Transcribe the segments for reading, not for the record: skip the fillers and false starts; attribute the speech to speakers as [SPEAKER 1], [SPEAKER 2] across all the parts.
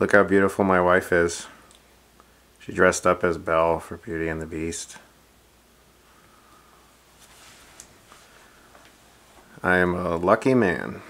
[SPEAKER 1] Look how beautiful my wife is. She dressed up as Belle for Beauty and the Beast. I am a lucky man.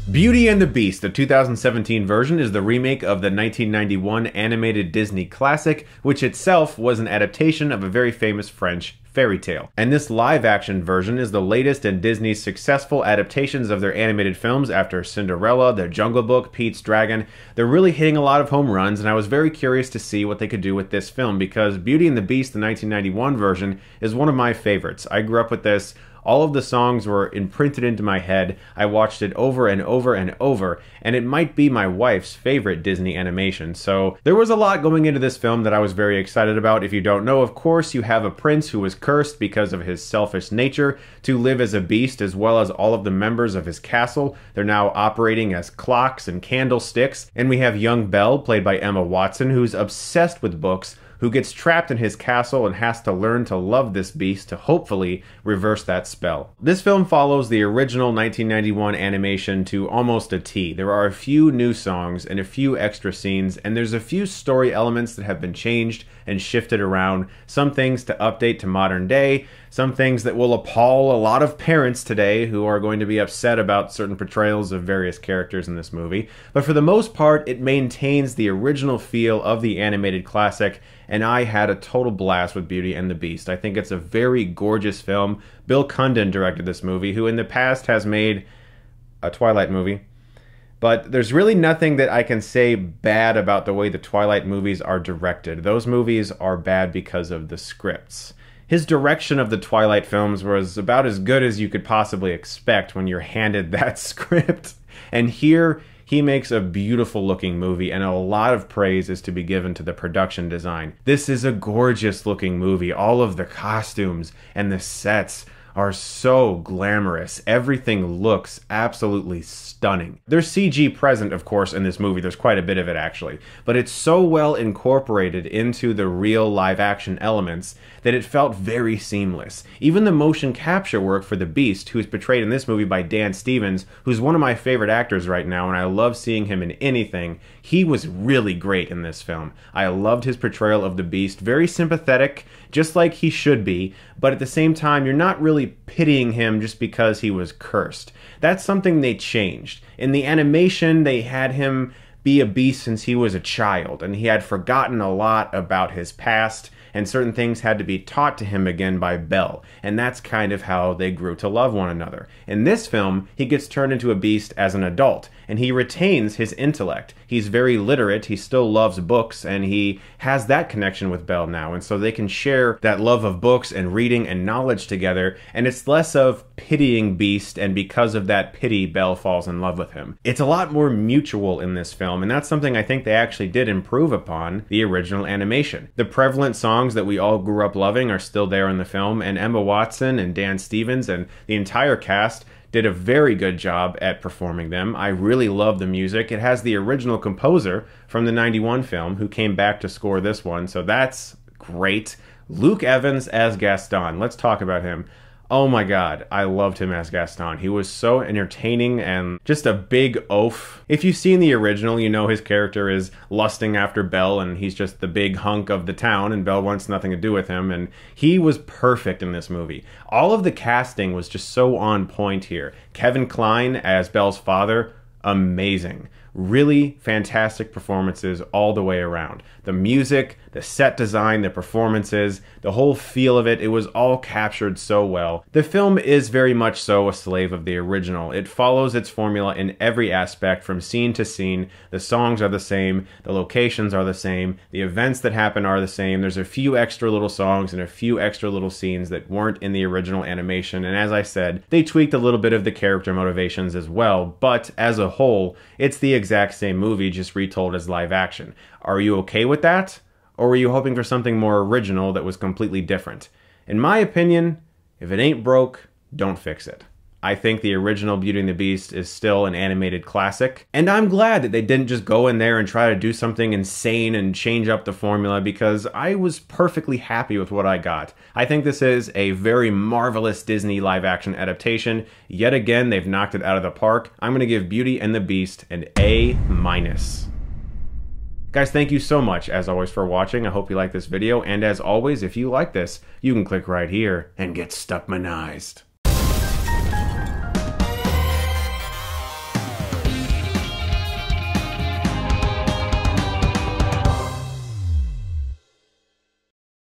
[SPEAKER 2] Beauty and the Beast, the 2017 version, is the remake of the 1991 animated Disney classic, which itself was an adaptation of a very famous French fairy tale. And this live-action version is the latest in Disney's successful adaptations of their animated films after Cinderella, The Jungle Book, Pete's Dragon. They're really hitting a lot of home runs, and I was very curious to see what they could do with this film, because Beauty and the Beast, the 1991 version, is one of my favorites. I grew up with this. All of the songs were imprinted into my head. I watched it over and over and over, and it might be my wife's favorite Disney animation. So there was a lot going into this film that I was very excited about. If you don't know, of course, you have a prince who was cursed because of his selfish nature to live as a beast, as well as all of the members of his castle. They're now operating as clocks and candlesticks. And we have young Belle, played by Emma Watson, who's obsessed with books, who gets trapped in his castle and has to learn to love this beast to hopefully reverse that spell. This film follows the original 1991 animation to almost a T. There are a few new songs and a few extra scenes, and there's a few story elements that have been changed and shifted around. Some things to update to modern day, some things that will appall a lot of parents today who are going to be upset about certain portrayals of various characters in this movie. But for the most part, it maintains the original feel of the animated classic, and I had a total blast with Beauty and the Beast. I think it's a very gorgeous film. Bill Condon directed this movie, who in the past has made a Twilight movie. But there's really nothing that I can say bad about the way the Twilight movies are directed. Those movies are bad because of the scripts. His direction of the Twilight films was about as good as you could possibly expect when you're handed that script. And here, he makes a beautiful looking movie, and a lot of praise is to be given to the production design. This is a gorgeous looking movie. All of the costumes and the sets are so glamorous. Everything looks absolutely stunning. There's CG present, of course, in this movie. There's quite a bit of it, actually. But it's so well incorporated into the real live-action elements that it felt very seamless. Even the motion capture work for the Beast, who is portrayed in this movie by Dan Stevens, who's one of my favorite actors right now, and I love seeing him in anything, he was really great in this film. I loved his portrayal of the Beast. Very sympathetic, just like he should be, but at the same time, you're not really pitying him just because he was cursed. That's something they changed. In the animation, they had him be a beast since he was a child, and he had forgotten a lot about his past, and certain things had to be taught to him again by Belle, and that's kind of how they grew to love one another. In this film, he gets turned into a beast as an adult, and he retains his intellect. He's very literate, he still loves books, and he has that connection with Belle now, and so they can share that love of books and reading and knowledge together, and it's less of pitying Beast, and because of that pity, Belle falls in love with him. It's a lot more mutual in this film, and that's something I think they actually did improve upon the original animation. The prevalent songs that we all grew up loving are still there in the film, and Emma Watson and Dan Stevens and the entire cast did a very good job at performing them. I really love the music. It has the original composer from the 91 film who came back to score this one, so that's great. Luke Evans as Gaston. Let's talk about him. Oh my god, I loved him as Gaston. He was so entertaining and just a big oaf. If you've seen the original, you know his character is lusting after Belle, and he's just the big hunk of the town, and Belle wants nothing to do with him, and he was perfect in this movie. All of the casting was just so on point here. Kevin Kline as Belle's father, amazing. Really fantastic performances all the way around. The music, the set design, the performances, the whole feel of it, it was all captured so well. The film is very much so a slave of the original. It follows its formula in every aspect from scene to scene. The songs are the same, the locations are the same, the events that happen are the same. There's a few extra little songs and a few extra little scenes that weren't in the original animation, and as I said, they tweaked a little bit of the character motivations as well, but as a whole, it's the exact same movie, just retold as live action. Are you okay with that? Or were you hoping for something more original that was completely different? In my opinion, if it ain't broke, don't fix it. I think the original Beauty and the Beast is still an animated classic. And I'm glad that they didn't just go in there and try to do something insane and change up the formula, because I was perfectly happy with what I got. I think this is a very marvelous Disney live-action adaptation. Yet again, they've knocked it out of the park. I'm going to give Beauty and the Beast an A-. Guys, thank you so much, as always, for watching. I hope you liked this video, and as always, if you like this, you can click right here and get Stuckmanized.